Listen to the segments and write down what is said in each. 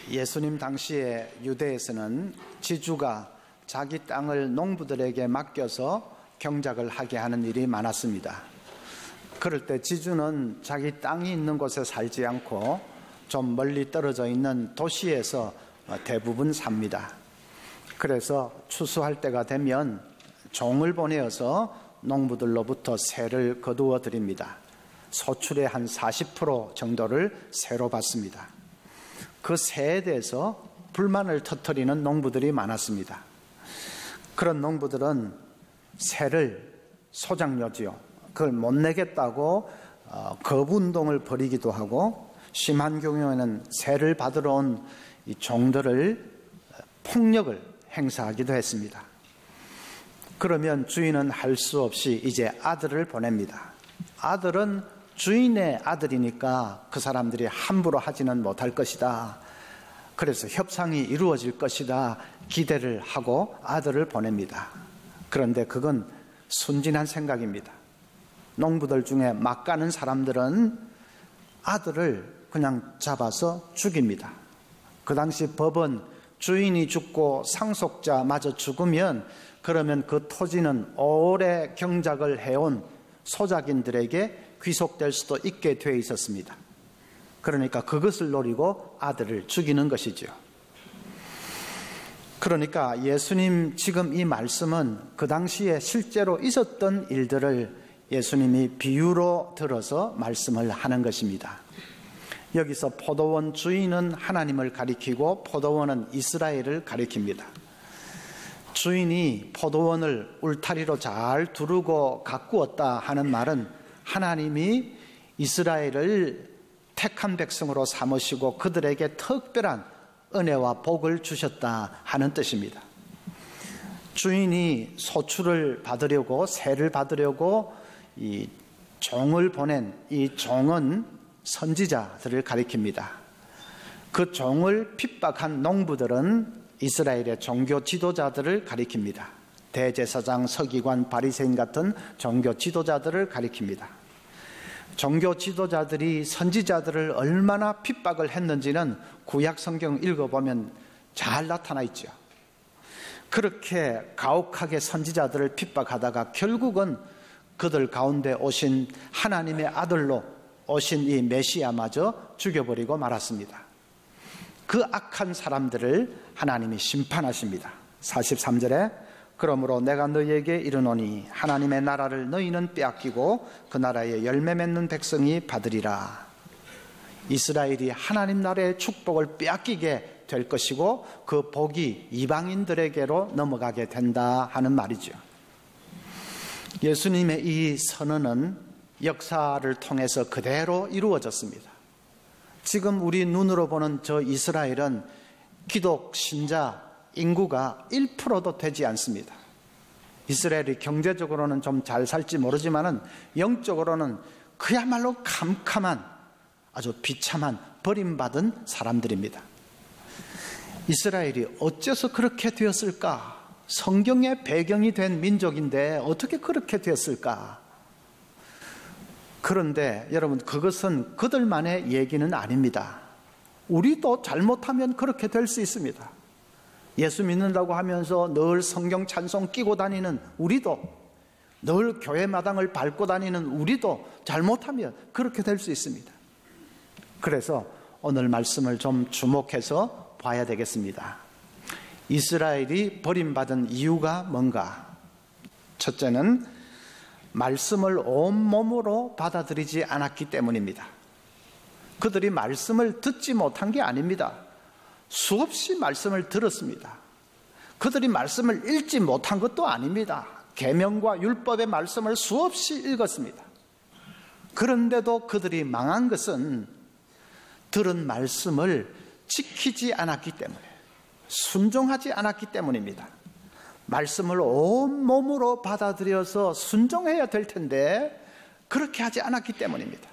예수님 당시에 유대에서는 지주가 자기 땅을 농부들에게 맡겨서 경작을 하게 하는 일이 많았습니다. 그럴 때 지주는 자기 땅이 있는 곳에 살지 않고 좀 멀리 떨어져 있는 도시에서 대부분 삽니다. 그래서 추수할 때가 되면 종을 보내어서 농부들로부터 세를 거두어 드립니다. 소출의 한 40% 정도를 세로 받습니다. 그 세에 대해서 불만을 터뜨리는 농부들이 많았습니다. 그런 농부들은 세를 소장료지요. 그걸 못 내겠다고 거부운동을 벌이기도 하고, 심한 경우에는 세를 받으러 온 이 종들을 폭력을 행사하기도 했습니다. 그러면 주인은 할 수 없이 이제 아들을 보냅니다. 아들은 주인의 아들이니까 그 사람들이 함부로 하지는 못할 것이다. 그래서 협상이 이루어질 것이다 기대를 하고 아들을 보냅니다. 그런데 그건 순진한 생각입니다. 농부들 중에 막 가는 사람들은 아들을 그냥 잡아서 죽입니다. 그 당시 법은 주인이 죽고 상속자마저 죽으면 그러면 그 토지는 오래 경작을 해온 소작인들에게 귀속될 수도 있게 되어 있었습니다. 그러니까 그것을 노리고 아들을 죽이는 것이죠. 그러니까 예수님 지금 이 말씀은 그 당시에 실제로 있었던 일들을 예수님이 비유로 들어서 말씀을 하는 것입니다. 여기서 포도원 주인은 하나님을 가리키고 포도원은 이스라엘을 가리킵니다. 주인이 포도원을 울타리로 잘 두르고 가꾸었다 하는 말은 하나님이 이스라엘을 택한 백성으로 삼으시고 그들에게 특별한 은혜와 복을 주셨다 하는 뜻입니다. 주인이 소출을 받으려고, 세를 받으려고 이 종을 보낸 이 종은 선지자들을 가리킵니다. 그 종을 핍박한 농부들은 이스라엘의 종교 지도자들을 가리킵니다. 대제사장, 서기관, 바리새인 같은 종교 지도자들을 가리킵니다. 종교 지도자들이 선지자들을 얼마나 핍박을 했는지는 구약 성경 읽어보면 잘 나타나 있죠. 그렇게 가혹하게 선지자들을 핍박하다가 결국은 그들 가운데 오신 하나님의 아들로 오신 이 메시아마저 죽여버리고 말았습니다. 그 악한 사람들을 하나님이 심판하십니다. 43절에 그러므로 내가 너희에게 이르노니 하나님의 나라를 너희는 빼앗기고 그 나라에 열매 맺는 백성이 받으리라. 이스라엘이 하나님 나라의 축복을 빼앗기게 될 것이고 그 복이 이방인들에게로 넘어가게 된다 하는 말이죠. 예수님의 이 선언은 역사를 통해서 그대로 이루어졌습니다. 지금 우리 눈으로 보는 저 이스라엘은 기독 신자 인구가 1%도 되지 않습니다. 이스라엘이 경제적으로는 좀 잘 살지 모르지만은 영적으로는 그야말로 캄캄한, 아주 비참한 버림받은 사람들입니다. 이스라엘이 어째서 그렇게 되었을까? 성경의 배경이 된 민족인데 어떻게 그렇게 되었을까? 그런데 여러분, 그것은 그들만의 얘기는 아닙니다. 우리도 잘못하면 그렇게 될 수 있습니다. 예수 믿는다고 하면서 늘 성경 찬송 끼고 다니는 우리도, 늘 교회 마당을 밟고 다니는 우리도 잘못하면 그렇게 될 수 있습니다. 그래서 오늘 말씀을 좀 주목해서 봐야 되겠습니다. 이스라엘이 버림받은 이유가 뭔가? 첫째는 말씀을 온몸으로 받아들이지 않았기 때문입니다. 그들이 말씀을 듣지 못한 게 아닙니다. 수없이 말씀을 들었습니다. 그들이 말씀을 읽지 못한 것도 아닙니다. 계명과 율법의 말씀을 수없이 읽었습니다. 그런데도 그들이 망한 것은 들은 말씀을 지키지 않았기 때문에, 순종하지 않았기 때문입니다. 말씀을 온몸으로 받아들여서 순종해야 될 텐데 그렇게 하지 않았기 때문입니다.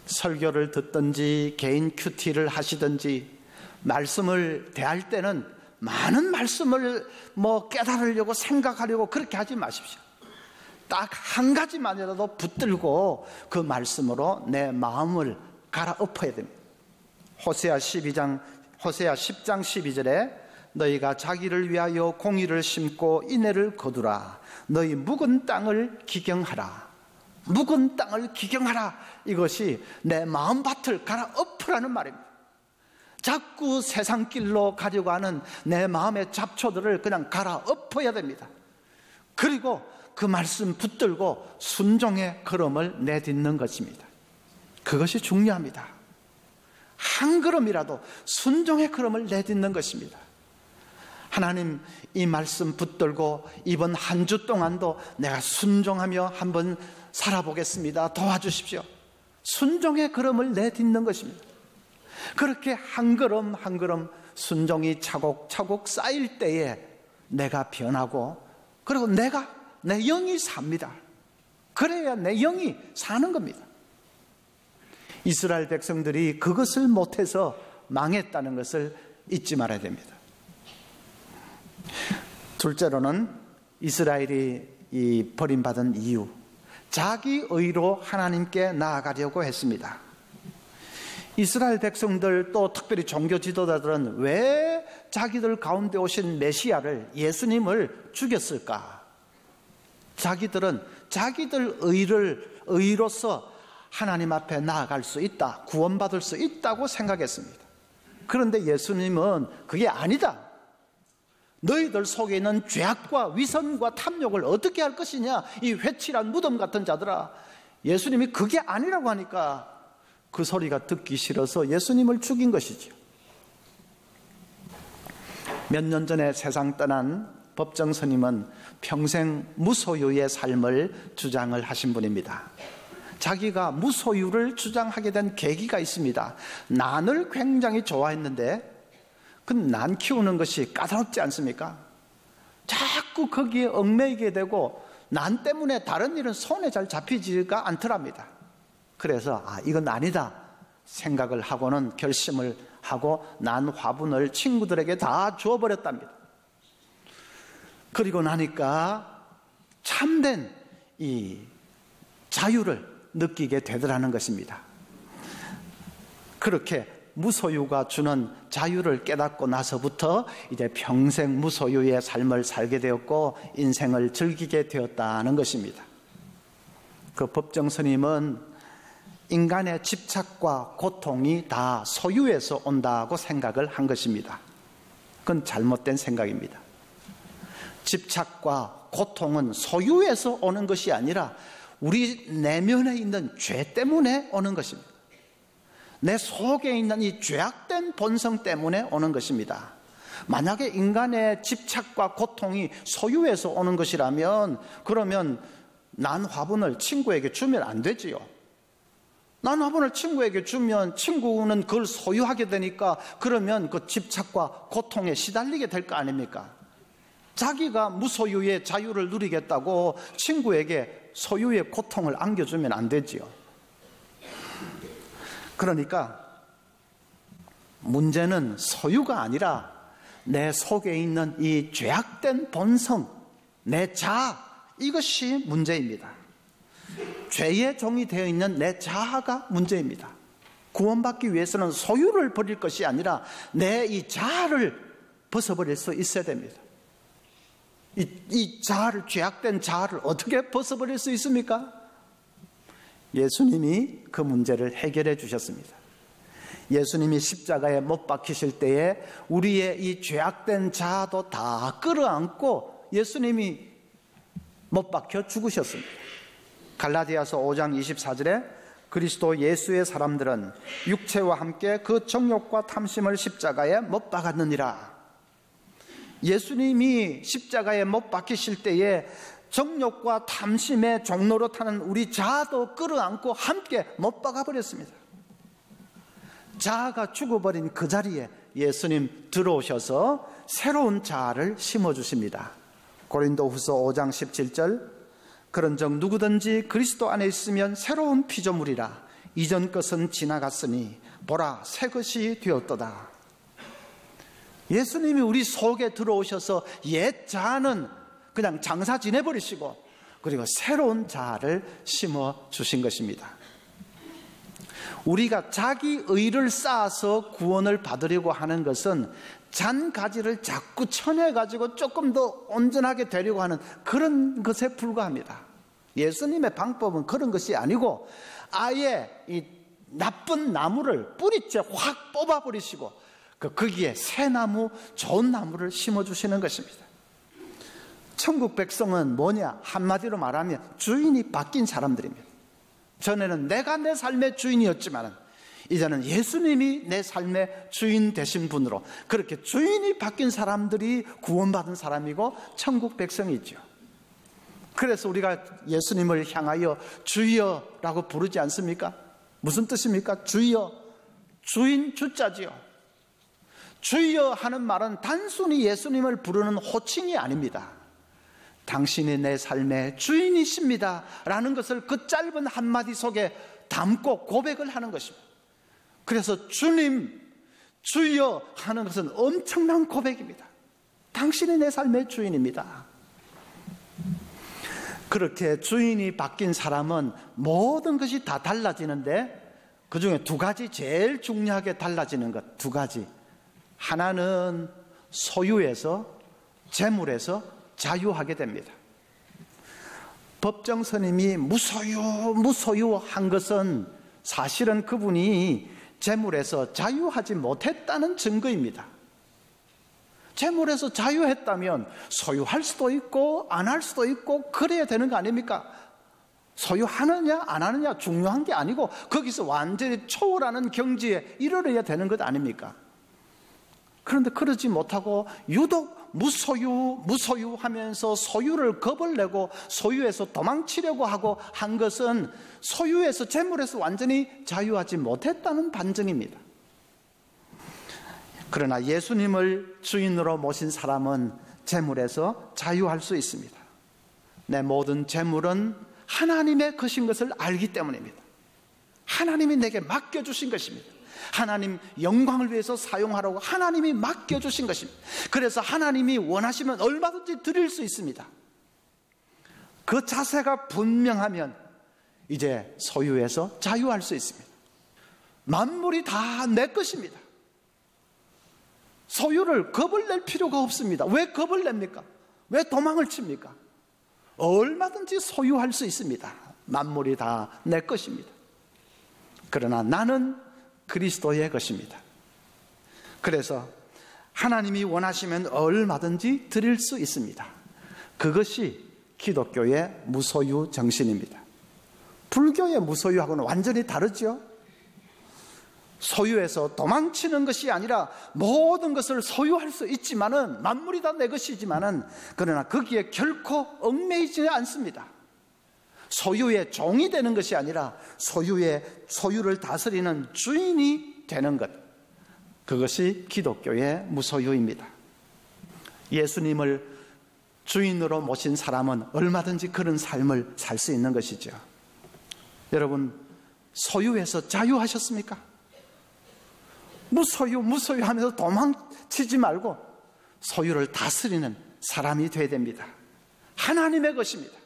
설교를 듣든지 개인 큐티를 하시든지 말씀을 대할 때는 많은 말씀을 깨달으려고 생각하려고 그렇게 하지 마십시오. 딱 한 가지만이라도 붙들고 그 말씀으로 내 마음을 갈아엎어야 됩니다. 호세아 12장 호세아 10장 12절에 너희가 자기를 위하여 공의를 심고 인애를 거두라. 너희 묵은 땅을 기경하라. 묵은 땅을 기경하라. 이것이 내 마음밭을 갈아엎으라는 말입니다. 자꾸 세상 길로 가려고 하는 내 마음의 잡초들을 그냥 갈아엎어야 됩니다. 그리고 그 말씀 붙들고 순종의 걸음을 내딛는 것입니다. 그것이 중요합니다. 한 걸음이라도 순종의 걸음을 내딛는 것입니다. 하나님, 이 말씀 붙들고 이번 한 주 동안도 내가 순종하며 한번 살아보겠습니다. 도와주십시오. 순종의 걸음을 내딛는 것입니다. 그렇게 한 걸음 한 걸음 순종이 차곡차곡 쌓일 때에 내가 변하고, 그리고 내 영이 삽니다. 그래야 내 영이 사는 겁니다. 이스라엘 백성들이 그것을 못해서 망했다는 것을 잊지 말아야 됩니다. 둘째로는 이스라엘이 이 버림받은 이유, 자기 의로 하나님께 나아가려고 했습니다. 이스라엘 백성들, 또 특별히 종교 지도자들은 왜 자기들 가운데 오신 메시아를, 예수님을 죽였을까? 자기들은 자기들 의로서 하나님 앞에 나아갈 수 있다, 구원받을 수 있다고 생각했습니다. 그런데 예수님은 그게 아니다. 너희들 속에 있는 죄악과 위선과 탐욕을 어떻게 할 것이냐, 이 회칠한 무덤 같은 자들아. 예수님이 그게 아니라고 하니까 그 소리가 듣기 싫어서 예수님을 죽인 것이죠. 몇 년 전에 세상 떠난 법정 스님은 평생 무소유의 삶을 주장을 하신 분입니다. 자기가 무소유를 주장하게 된 계기가 있습니다. 난을 굉장히 좋아했는데 그 난 키우는 것이 까다롭지 않습니까? 자꾸 거기에 얽매이게 되고 난 때문에 다른 일은 손에 잘 잡히지가 않더랍니다. 그래서 이건 아니다 생각을 하고는 결심을 하고 난 화분을 친구들에게 다 주어버렸답니다. 그리고 나니까 참된 이 자유를 느끼게 되더라는 것입니다. 그렇게 무소유가 주는 자유를 깨닫고 나서부터 이제 평생 무소유의 삶을 살게 되었고 인생을 즐기게 되었다는 것입니다. 그 법정 스님은 인간의 집착과 고통이 다 소유에서 온다고 생각을 한 것입니다. 그건 잘못된 생각입니다. 집착과 고통은 소유에서 오는 것이 아니라 우리 내면에 있는 죄 때문에 오는 것입니다. 내 속에 있는 이 죄악된 본성 때문에 오는 것입니다. 만약에 인간의 집착과 고통이 소유에서 오는 것이라면 그러면 난 화분을 친구에게 주면 안 되지요. 난 화분을 친구에게 주면 친구는 그걸 소유하게 되니까 그러면 그 집착과 고통에 시달리게 될 거 아닙니까? 자기가 무소유의 자유를 누리겠다고 친구에게 소유의 고통을 안겨주면 안 되지요. 그러니까 문제는 소유가 아니라 내 속에 있는 이 죄악된 본성, 내 자아, 이것이 문제입니다. 죄의 종이 되어 있는 내 자아가 문제입니다. 구원받기 위해서는 소유를 버릴 것이 아니라 내 이 자아를 벗어버릴 수 있어야 됩니다. 이 자아를, 죄악된 자아를 어떻게 벗어버릴 수 있습니까? 예수님이 그 문제를 해결해 주셨습니다. 예수님이 십자가에 못 박히실 때에 우리의 이 죄악된 자아도 다 끌어안고 예수님이 못 박혀 죽으셨습니다. 갈라디아서 5장 24절에 그리스도 예수의 사람들은 육체와 함께 그 정욕과 탐심을 십자가에 못 박았느니라. 예수님이 십자가에 못 박히실 때에 정욕과 탐심의 종로로 타는 우리 자아도 끌어안고 함께 못 박아버렸습니다. 자아가 죽어버린 그 자리에 예수님 들어오셔서 새로운 자아를 심어주십니다. 고린도후서 5장 17절 그런즉 누구든지 그리스도 안에 있으면 새로운 피조물이라 이전 것은 지나갔으니 보라 새 것이 되었도다. 예수님이 우리 속에 들어오셔서 옛 자아는 그냥 장사 지내버리시고 그리고 새로운 자아를 심어주신 것입니다. 우리가 자기 의를 쌓아서 구원을 받으려고 하는 것은 잔가지를 자꾸 쳐내가지고 조금 더 온전하게 되려고 하는 그런 것에 불과합니다. 예수님의 방법은 그런 것이 아니고 아예 이 나쁜 나무를 뿌리째 확 뽑아버리시고 거기에 새 나무, 좋은 나무를 심어주시는 것입니다. 천국 백성은 뭐냐? 한마디로 말하면 주인이 바뀐 사람들입니다. 전에는 내가 내 삶의 주인이었지만 이제는 예수님이 내 삶의 주인 되신 분으로 그렇게 주인이 바뀐 사람들이 구원받은 사람이고 천국 백성이죠. 그래서 우리가 예수님을 향하여 주여라고 부르지 않습니까? 무슨 뜻입니까? 주여, 주인 주자지요. 주여 하는 말은 단순히 예수님을 부르는 호칭이 아닙니다. 당신이 내 삶의 주인이십니다 라는 것을 그 짧은 한마디 속에 담고 고백을 하는 것입니다. 그래서 주님, 주여 하는 것은 엄청난 고백입니다. 당신이 내 삶의 주인입니다. 그렇게 주인이 바뀐 사람은 모든 것이 다 달라지는데 그 중에 두 가지 제일 중요하게 달라지는 것, 두 가지. 하나는 소유에서, 재물에서 자유하게 됩니다. 법정 스님이 무소유 한 것은 사실은 그분이 재물에서 자유하지 못했다는 증거입니다. 재물에서 자유했다면 소유할 수도 있고 안 할 수도 있고 그래야 되는 거 아닙니까? 소유하느냐 안 하느냐 중요한 게 아니고 거기서 완전히 초월하는 경지에 이르러야 되는 것 아닙니까? 그런데 그러지 못하고 유독 무소유 하면서 소유를 겁을 내고 소유에서 도망치려고 하고 한 것은 소유에서 재물에서 완전히 자유하지 못했다는 반증입니다. 그러나 예수님을 주인으로 모신 사람은 재물에서 자유할 수 있습니다. 내 모든 재물은 하나님의 것인 것을 알기 때문입니다. 하나님이 내게 맡겨주신 것입니다. 하나님 영광을 위해서 사용하라고 하나님이 맡겨주신 것입니다. 그래서 하나님이 원하시면 얼마든지 드릴 수 있습니다. 그 자세가 분명하면 이제 소유에서 자유할 수 있습니다. 만물이 다 내 것입니다. 소유를 겁을 낼 필요가 없습니다. 왜 겁을 냅니까? 왜 도망을 칩니까? 얼마든지 소유할 수 있습니다. 만물이 다 내 것입니다. 그러나 나는 그리스도의 것입니다. 그래서 하나님이 원하시면 얼마든지 드릴 수 있습니다. 그것이 기독교의 무소유 정신입니다. 불교의 무소유하고는 완전히 다르죠. 소유에서 도망치는 것이 아니라 모든 것을 소유할 수 있지만은 만물이 다 내 것이지만은 그러나 거기에 결코 얽매이지 않습니다. 소유의 종이 되는 것이 아니라 소유를 다스리는 주인이 되는 것, 그것이 기독교의 무소유입니다. 예수님을 주인으로 모신 사람은 얼마든지 그런 삶을 살 수 있는 것이죠. 여러분, 소유에서 자유하셨습니까? 무소유 하면서 도망치지 말고 소유를 다스리는 사람이 되어야 됩니다. 하나님의 것입니다.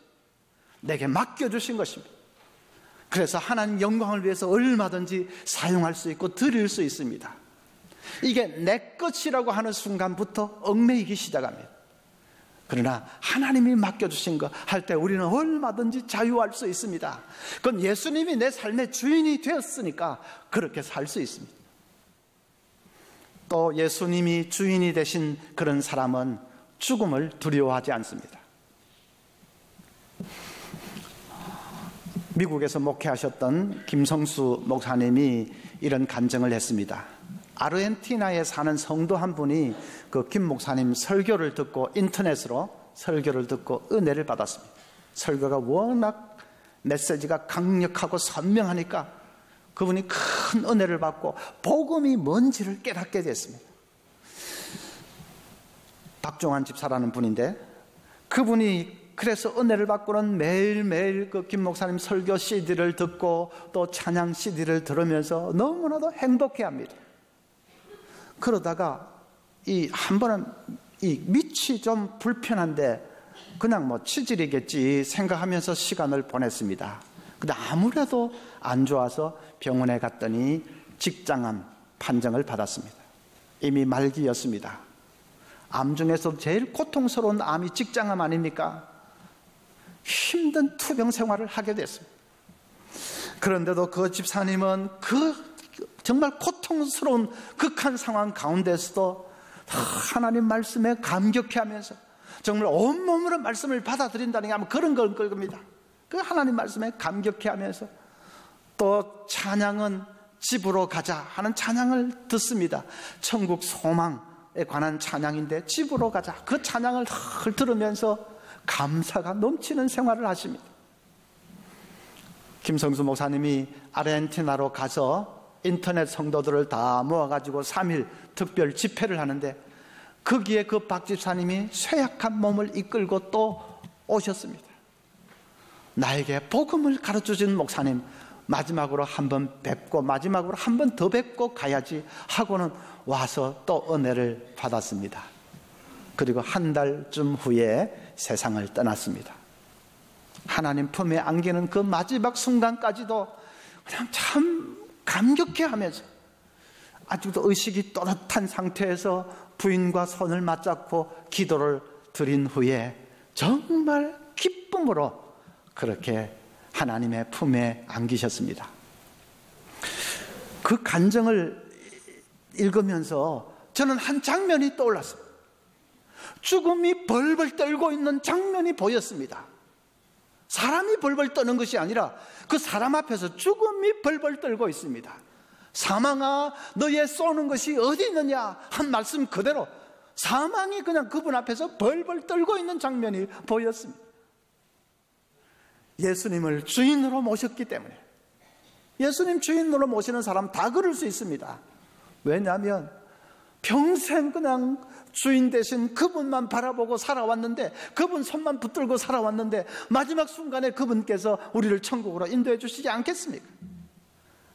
내게 맡겨주신 것입니다. 그래서 하나님 영광을 위해서 얼마든지 사용할 수 있고 드릴 수 있습니다. 이게 내 것이라고 하는 순간부터 얽매이기 시작합니다. 그러나 하나님이 맡겨주신 거 할 때 우리는 얼마든지 자유할 수 있습니다. 그건 예수님이 내 삶의 주인이 되었으니까 그렇게 살 수 있습니다. 또 예수님이 주인이 되신 그런 사람은 죽음을 두려워하지 않습니다. 미국에서 목회하셨던 김성수 목사님이 이런 간증을 했습니다. 아르헨티나에 사는 성도 한 분이 그 김 목사님 설교를 듣고 인터넷으로 설교를 듣고 은혜를 받았습니다. 설교가 워낙 메시지가 강력하고 선명하니까 그분이 큰 은혜를 받고 복음이 뭔지를 깨닫게 됐습니다. 박종환 집사라는 분인데 그분이 그래서 은혜를 받고는 매일매일 그 김 목사님 설교 CD를 듣고 또 찬양 CD를 들으면서 너무나도 행복해합니다. 그러다가 한 번은 밑이 좀 불편한데 그냥 취질이겠지 생각하면서 시간을 보냈습니다. 근데 아무래도 안 좋아서 병원에 갔더니 직장암 판정을 받았습니다. 이미 말기였습니다. 암 중에서 제일 고통스러운 암이 직장암 아닙니까? 힘든 투병 생활을 하게 됐습니다. 그런데도 그 집사님은 그 정말 고통스러운 극한 상황 가운데서도 하나님 말씀에 감격해하면서 정말 온몸으로 말씀을 받아들인다는 게 아마 그런 걸 겁니다. 그 하나님 말씀에 감격해하면서 또 찬양은 집으로 가자 하는 찬양을 듣습니다. 천국 소망에 관한 찬양인데 집으로 가자, 그 찬양을 들으면서 감사가 넘치는 생활을 하십니다. 김성수 목사님이 아르헨티나로 가서 인터넷 성도들을 다 모아가지고 3일 특별 집회를 하는데 거기에 그 박 집사님이 쇠약한 몸을 이끌고 또 오셨습니다. 나에게 복음을 가르쳐준 목사님, 마지막으로 한번 뵙고 마지막으로 한 번 더 뵙고 가야지 하고는 와서 또 은혜를 받았습니다. 그리고 한 달쯤 후에 세상을 떠났습니다. 하나님 품에 안기는 그 마지막 순간까지도 그냥 참 감격해하면서 아직도 의식이 또렷한 상태에서 부인과 손을 맞잡고 기도를 드린 후에 정말 기쁨으로 그렇게 하나님의 품에 안기셨습니다. 그 간증을 읽으면서 저는 한 장면이 떠올랐습니다. 죽음이 벌벌 떨고 있는 장면이 보였습니다. 사람이 벌벌 떠는 것이 아니라 그 사람 앞에서 죽음이 벌벌 떨고 있습니다. 사망아, 너의 쏘는 것이 어디 있느냐 한 말씀 그대로 사망이 그냥 그분 앞에서 벌벌 떨고 있는 장면이 보였습니다. 예수님을 주인으로 모셨기 때문에, 예수님 주인으로 모시는 사람 다 그럴 수 있습니다. 왜냐하면 평생 그냥 주인 대신 그분만 바라보고 살아왔는데, 그분 손만 붙들고 살아왔는데 마지막 순간에 그분께서 우리를 천국으로 인도해 주시지 않겠습니까?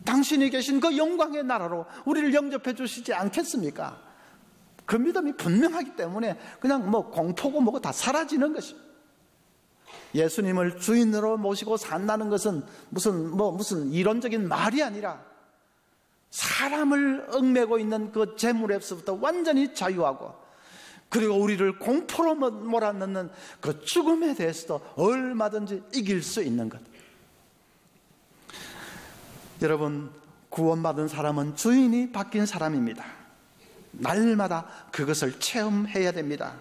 당신이 계신 그 영광의 나라로 우리를 영접해 주시지 않겠습니까? 그 믿음이 분명하기 때문에 그냥 뭐 공포고 뭐고 다 사라지는 것입니다. 예수님을 주인으로 모시고 산다는 것은 무슨 이론적인 말이 아니라 사람을 얽매고 있는 그 재물에서부터 완전히 자유하고, 그리고 우리를 공포로 몰아넣는 그 죽음에 대해서도 얼마든지 이길 수 있는 것. 여러분, 구원받은 사람은 주인이 바뀐 사람입니다. 날마다 그것을 체험해야 됩니다.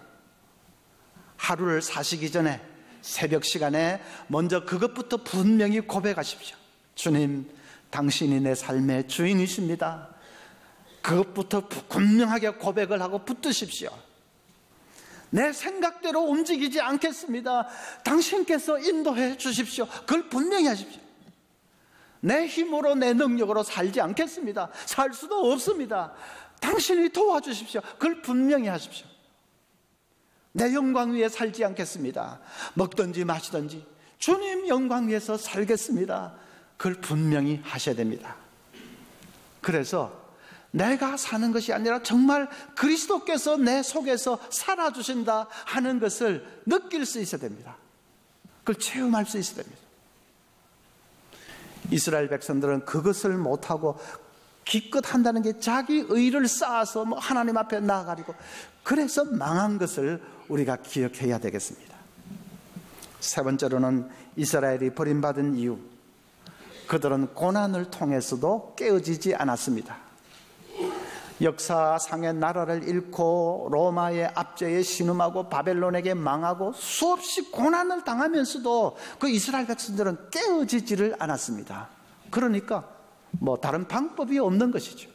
하루를 사시기 전에 새벽 시간에 먼저 그것부터 분명히 고백하십시오. 주님, 당신이 내 삶의 주인이십니다. 그것부터 분명하게 고백을 하고 붙드십시오. 내 생각대로 움직이지 않겠습니다. 당신께서 인도해 주십시오. 그걸 분명히 하십시오. 내 힘으로 내 능력으로 살지 않겠습니다. 살 수도 없습니다. 당신이 도와주십시오. 그걸 분명히 하십시오. 내 영광 위에 살지 않겠습니다. 먹든지 마시든지 주님 영광 위에서 살겠습니다. 그걸 분명히 하셔야 됩니다. 그래서 내가 사는 것이 아니라 정말 그리스도께서 내 속에서 살아주신다 하는 것을 느낄 수 있어야 됩니다. 그걸 체험할 수 있어야 됩니다. 이스라엘 백성들은 그것을 못하고 기껏 한다는 게 자기 의를 쌓아서 하나님 앞에 나아가리고, 그래서 망한 것을 우리가 기억해야 되겠습니다. 세 번째로는 이스라엘이 버림받은 이유, 그들은 고난을 통해서도 깨어지지 않았습니다. 역사상의 나라를 잃고 로마의 압제에 신음하고 바벨론에게 망하고 수없이 고난을 당하면서도 그 이스라엘 백성들은 깨어지지를 않았습니다. 그러니까 다른 방법이 없는 것이죠.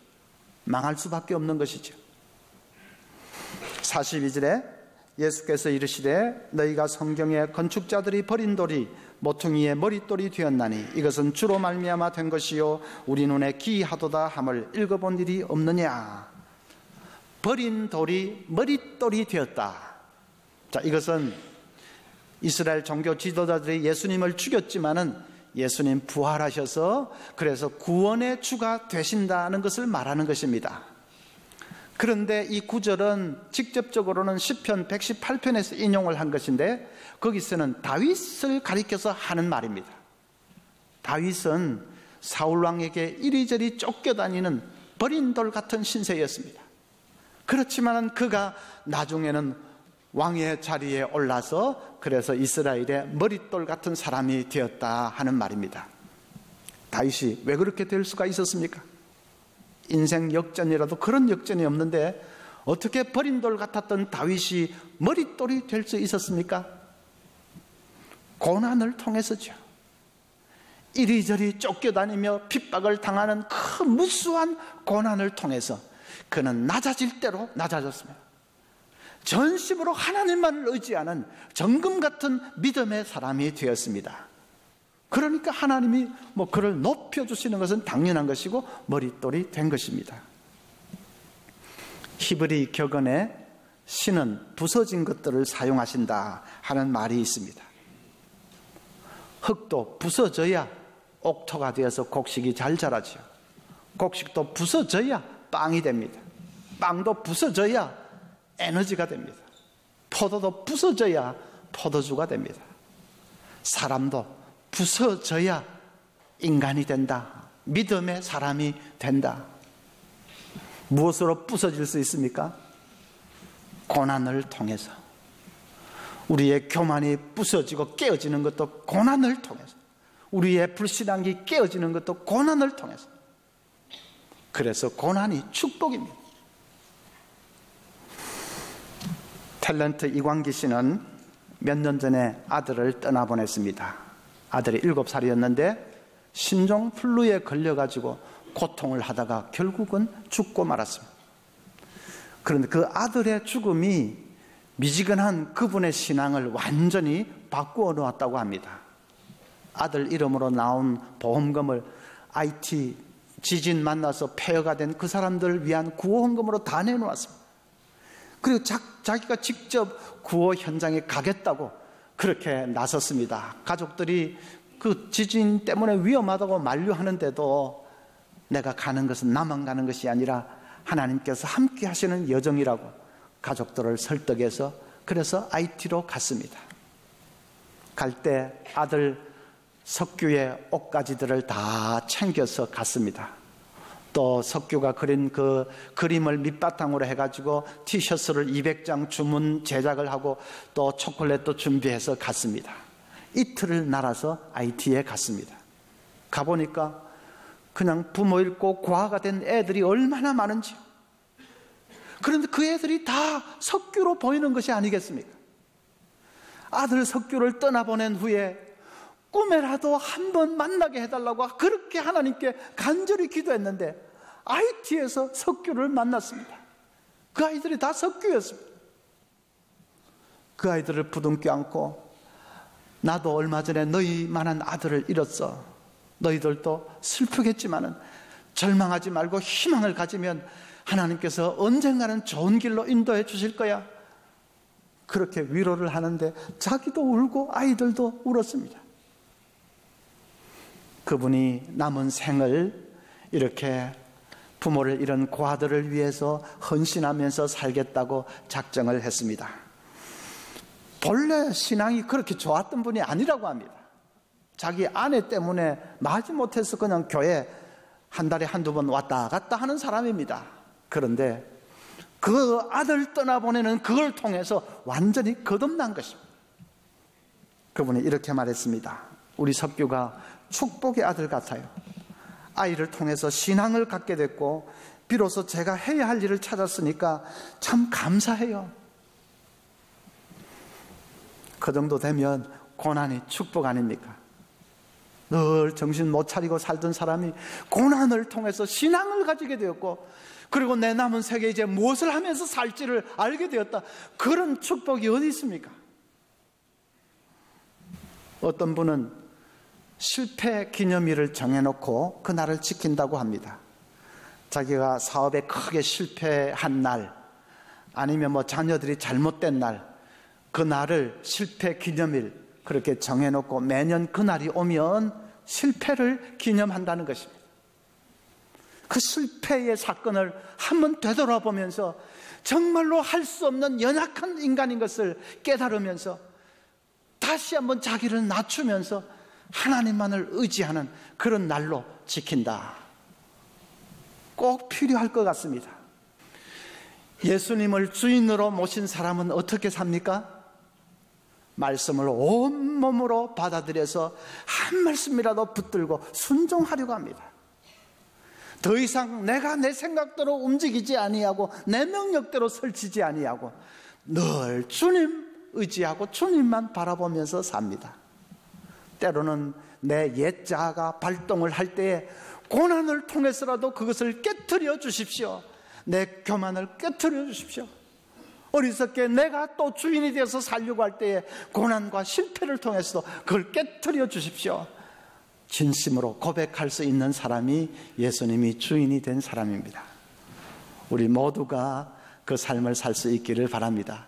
망할 수밖에 없는 것이죠. 42절에 예수께서 이르시되 너희가 성경에 건축자들이 버린 돌이 모퉁이의 머릿돌이 되었나니 이것은 주로 말미암아 된 것이요 우리 눈에 기이하도다 함을 읽어본 일이 없느냐. 버린 돌이 머릿돌이 되었다. 자, 이것은 이스라엘 종교 지도자들이 예수님을 죽였지만은 예수님 부활하셔서 그래서 구원의 주가 되신다는 것을 말하는 것입니다. 그런데 이 구절은 직접적으로는 시편 118편에서 인용을 한 것인데 거기서는 다윗을 가리켜서 하는 말입니다. 다윗은 사울왕에게 이리저리 쫓겨다니는 버린 돌 같은 신세였습니다. 그렇지만 그가 나중에는 왕의 자리에 올라서 그래서 이스라엘의 머릿돌 같은 사람이 되었다 하는 말입니다. 다윗이 왜 그렇게 될 수가 있었습니까? 인생 역전이라도 그런 역전이 없는데 어떻게 버린 돌 같았던 다윗이 머릿돌이 될 수 있었습니까? 고난을 통해서죠. 이리저리 쫓겨다니며 핍박을 당하는 그 무수한 고난을 통해서 그는 낮아질 대로 낮아졌습니다. 전심으로 하나님만을 의지하는 정금 같은 믿음의 사람이 되었습니다. 그러니까 하나님이 그를 높여주시는 것은 당연한 것이고 머릿돌이 된 것입니다. 히브리 격언에 신은 부서진 것들을 사용하신다 하는 말이 있습니다. 흙도 부서져야 옥토가 되어서 곡식이 잘 자라죠. 곡식도 부서져야 빵이 됩니다. 빵도 부서져야 에너지가 됩니다. 포도도 부서져야 포도주가 됩니다. 사람도 부서져야 인간이 된다. 믿음의 사람이 된다. 무엇으로 부서질 수 있습니까? 고난을 통해서. 우리의 교만이 부서지고 깨어지는 것도 고난을 통해서. 우리의 불신앙이 깨어지는 것도 고난을 통해서. 그래서 고난이 축복입니다. 탤런트 이광기 씨는 몇 년 전에 아들을 떠나보냈습니다. 아들이 7살이었는데 신종플루에 걸려가지고 고통을 하다가 결국은 죽고 말았습니다. 그런데 그 아들의 죽음이 미지근한 그분의 신앙을 완전히 바꾸어 놓았다고 합니다. 아들 이름으로 나온 보험금을 IT 지진 만나서 폐허가 된 그 사람들을 위한 구호헌금으로 다 내놓았습니다. 그리고 자기가 직접 구호 현장에 가겠다고 그렇게 나섰습니다. 가족들이 그 지진 때문에 위험하다고 만류하는데도 내가 가는 것은 나만 가는 것이 아니라 하나님께서 함께 하시는 여정이라고 가족들을 설득해서 그래서 IT로 갔습니다. 갈 때 아들 석규의 옷가지들을 다 챙겨서 갔습니다. 또 석규가 그린 그 그림을 밑바탕으로 해가지고 티셔츠를 200장 주문 제작을 하고 또 초콜릿도 준비해서 갔습니다. 이틀을 날아서 IT에 갔습니다. 가보니까 그냥 부모 잃고 고아가 된 애들이 얼마나 많은지. 그런데 그 애들이 다 석규로 보이는 것이 아니겠습니까? 아들 석규를 떠나보낸 후에 꿈에라도 한번 만나게 해달라고 그렇게 하나님께 간절히 기도했는데 IT에서 석규를 만났습니다. 그 아이들이 다 석규였습니다. 그 아이들을 부둥켜 안고 나도 얼마 전에 너희만한 아들을 잃었어. 너희들도 슬프겠지만은 절망하지 말고 희망을 가지면 하나님께서 언젠가는 좋은 길로 인도해 주실 거야. 그렇게 위로를 하는데 자기도 울고 아이들도 울었습니다. 그분이 남은 생을 이렇게 부모를 잃은 고아들을 위해서 헌신하면서 살겠다고 작정을 했습니다. 본래 신앙이 그렇게 좋았던 분이 아니라고 합니다. 자기 아내 때문에 마지못해서 그냥 교회 한 달에 한두 번 왔다 갔다 하는 사람입니다. 그런데 그 아들 떠나보내는 그걸 통해서 완전히 거듭난 것입니다. 그분이 이렇게 말했습니다. 우리 석규가 축복의 아들 같아요. 아이를 통해서 신앙을 갖게 됐고 비로소 제가 해야 할 일을 찾았으니까 참 감사해요. 그 정도 되면 고난이 축복 아닙니까? 늘 정신 못 차리고 살던 사람이 고난을 통해서 신앙을 가지게 되었고 그리고 내 남은 세계에 이제 무엇을 하면서 살지를 알게 되었다. 그런 축복이 어디 있습니까? 어떤 분은 실패 기념일을 정해놓고 그날을 지킨다고 합니다. 자기가 사업에 크게 실패한 날 아니면 자녀들이 잘못된 날 그날을 실패 기념일 그렇게 정해놓고 매년 그날이 오면 실패를 기념한다는 것입니다. 그 실패의 사건을 한번 되돌아보면서 정말로 할 수 없는 연약한 인간인 것을 깨달으면서 다시 한번 자기를 낮추면서 하나님만을 의지하는 그런 날로 지킨다. 꼭 필요할 것 같습니다. 예수님을 주인으로 모신 사람은 어떻게 삽니까? 말씀을 온몸으로 받아들여서 한 말씀이라도 붙들고 순종하려고 합니다. 더 이상 내가 내 생각대로 움직이지 아니하고 내 명령대로 설치지 아니하고 늘 주님 의지하고 주님만 바라보면서 삽니다. 때로는 내 옛자아가 발동을 할 때에 고난을 통해서라도 그것을 깨트려 주십시오. 내 교만을 깨트려 주십시오. 어리석게 내가 또 주인이 되어서 살려고 할 때에 고난과 실패를 통해서도 그걸 깨트려 주십시오. 진심으로 고백할 수 있는 사람이 예수님이 주인이 된 사람입니다. 우리 모두가 그 삶을 살 수 있기를 바랍니다.